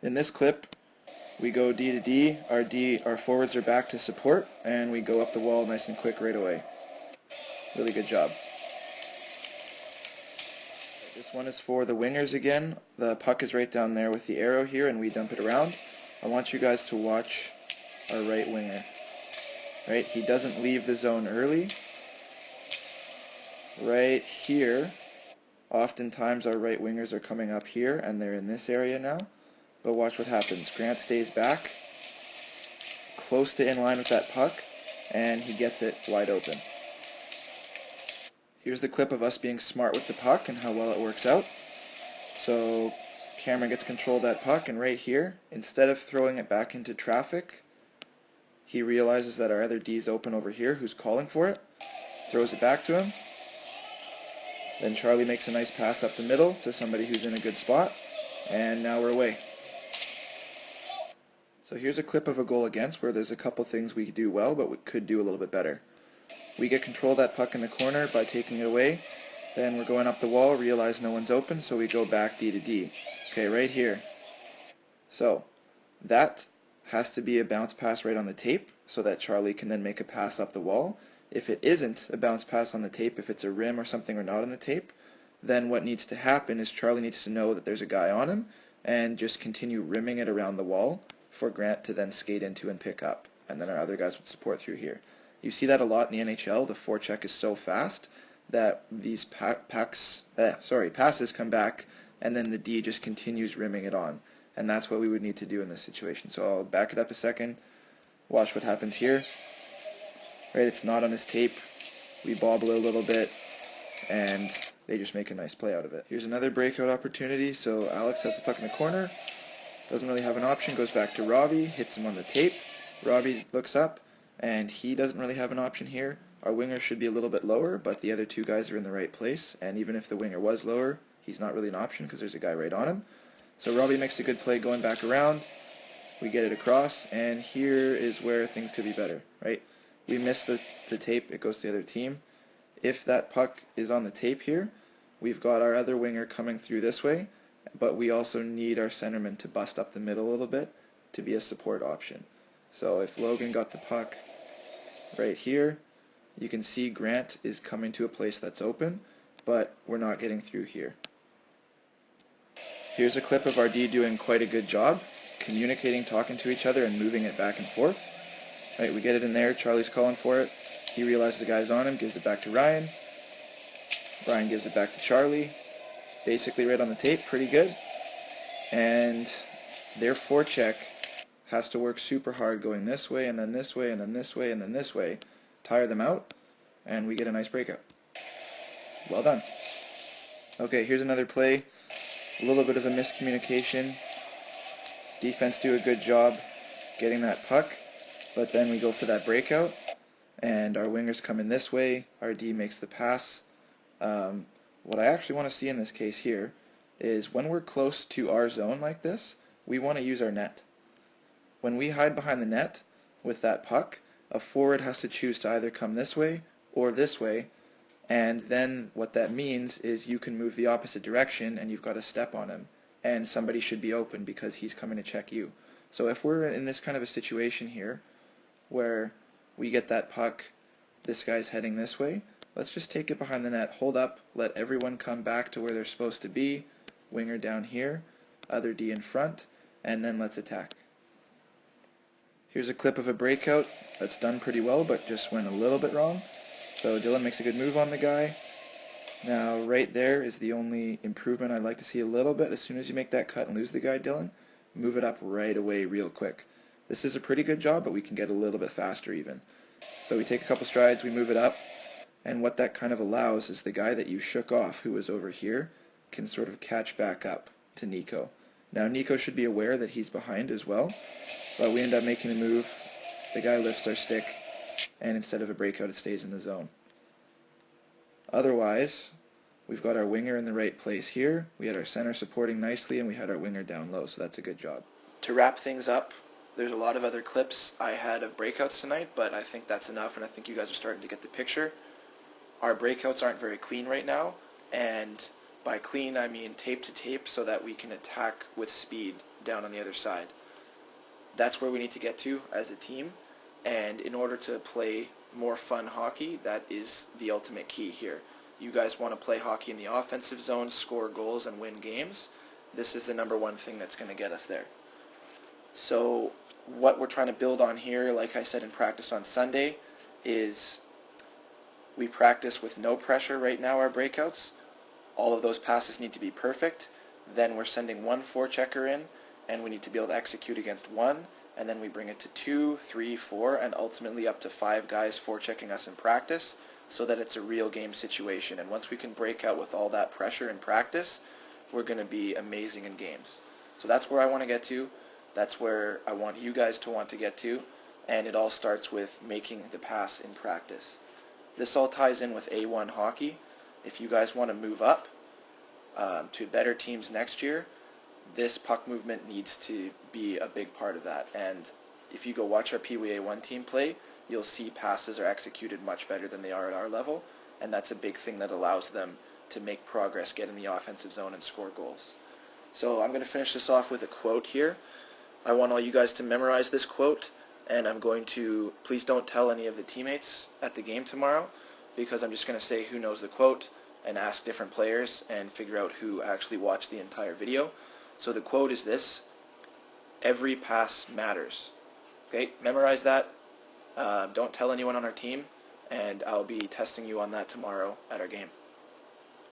In this clip, we go D to D, our forwards are back to support, and we go up the wall nice and quick right away. Really good job. This one is for the wingers again. The puck is right down there with the arrow here, and we dump it around. I want you guys to watch our right winger. Right, he doesn't leave the zone early. Right here, oftentimes our right wingers are coming up here, and they're in this area now. But watch what happens. Grant stays back, close to in line with that puck, and he gets it wide open. Here's the clip of us being smart with the puck and how well it works out. So Cameron gets control of that puck, and right here, instead of throwing it back into traffic, he realizes that our other D is open over here, who's calling for it, throws it back to him. Then Charlie makes a nice pass up the middle to somebody who's in a good spot, and now we're away. So here's a clip of a goal against where there's a couple things we do well, but we could do a little bit better. We get control of that puck in the corner by taking it away. Then we're going up the wall, realize no one's open, so we go back D to D. Okay, right here. So that has to be a bounce pass right on the tape so that Charlie can then make a pass up the wall. If it isn't a bounce pass on the tape, if it's a rim or something or not on the tape, then what needs to happen is Charlie needs to know that there's a guy on him and just continue rimming it around the wall for Grant to then skate into and pick up. And then our other guys would support through here. You see that a lot in the NHL. The forecheck is so fast that these passes come back, and then the D just continues rimming it on. And that's what we would need to do in this situation. So I'll back it up a second. Watch what happens here. Right, it's not on his tape. We bobble it a little bit, and they just make a nice play out of it. Here's another breakout opportunity. So Alex has the puck in the corner. Doesn't really have an option. Goes back to Robbie. Hits him on the tape. Robbie looks up, and he doesn't really have an option here. Our winger should be a little bit lower, but the other two guys are in the right place, and even if the winger was lower, he's not really an option because there's a guy right on him. So Robbie makes a good play going back around. We get it across, and here is where things could be better, right? We miss the tape, it goes to the other team. If that puck is on the tape here, we've got our other winger coming through this way, but we also need our centerman to bust up the middle a little bit to be a support option. So if Logan got the puck right here, you can see Grant is coming to a place that's open, but we're not getting through here. Here's a clip of our D doing quite a good job, communicating, talking to each other, and moving it back and forth. Right, we get it in there, Charlie's calling for it, he realizes the guy's on him, gives it back to Ryan, Ryan gives it back to Charlie, basically right on the tape, pretty good, and their forecheck has to work super hard going this way, and then this way, and then this way, and then this way, tire them out, and we get a nice breakout. Well done. Okay, here's another play, a little bit of a miscommunication, defense do a good job getting that puck, but then we go for that breakout, and our wingers come in this way, our D makes the pass. What I actually want to see in this case here is when we're close to our zone like this, we want to use our net. When we hide behind the net with that puck, a forward has to choose to either come this way or this way, and then what that means is you can move the opposite direction and you've got to step on him, and somebody should be open because he's coming to check you. So if we're in this kind of a situation here where we get that puck, this guy's heading this way, let's just take it behind the net, hold up, let everyone come back to where they're supposed to be, winger down here, other D in front, and then let's attack. Here's a clip of a breakout that's done pretty well, but just went a little bit wrong. So Dylan makes a good move on the guy. Now right there is the only improvement I'd like to see a little bit. As soon as you make that cut and lose the guy, Dylan, move it up right away real quick. This is a pretty good job, but we can get a little bit faster even. So we take a couple strides, we move it up, and what that kind of allows is the guy that you shook off, who was over here, can sort of catch back up to Nico. Now Nico should be aware that he's behind as well, but we end up making a move, the guy lifts our stick, and instead of a breakout it stays in the zone. Otherwise, we've got our winger in the right place here, we had our center supporting nicely, and we had our winger down low, so that's a good job. To wrap things up, there's a lot of other clips I had of breakouts tonight, but I think that's enough, and I think you guys are starting to get the picture. Our breakouts aren't very clean right now, and By clean, I mean tape to tape so that we can attack with speed down on the other side. That's where we need to get to as a team, and in order to play more fun hockey, that is the ultimate key here. You guys want to play hockey in the offensive zone, score goals, and win games. This is the number one thing that's going to get us there. So what we're trying to build on here, like I said in practice on Sunday, is we practice with no pressure right now, our breakouts. All of those passes need to be perfect. Then we're sending one forechecker in, and we need to be able to execute against one, and then we bring it to 2, 3, 4, and ultimately up to 5 guys forechecking us in practice so that it's a real game situation. And once we can break out with all that pressure in practice, we're going to be amazing in games. So that's where I want to get to. That's where I want you guys to want to get to, and it all starts with making the pass in practice. This all ties in with A1 hockey. If you guys want to move up to better teams next year, this puck movement needs to be a big part of that. And if you go watch our Pee Wee A1 team play, you'll see passes are executed much better than they are at our level, and that's a big thing that allows them to make progress, get in the offensive zone, and score goals. So I'm going to finish this off with a quote here. I want all you guys to memorize this quote, and I'm going to, please don't tell any of the teammates at the game tomorrow, because I'm just going to say who knows the quote and ask different players and figure out who actually watched the entire video. So the quote is this: every pass matters. Okay, memorize that. Don't tell anyone on our team, and I'll be testing you on that tomorrow at our game.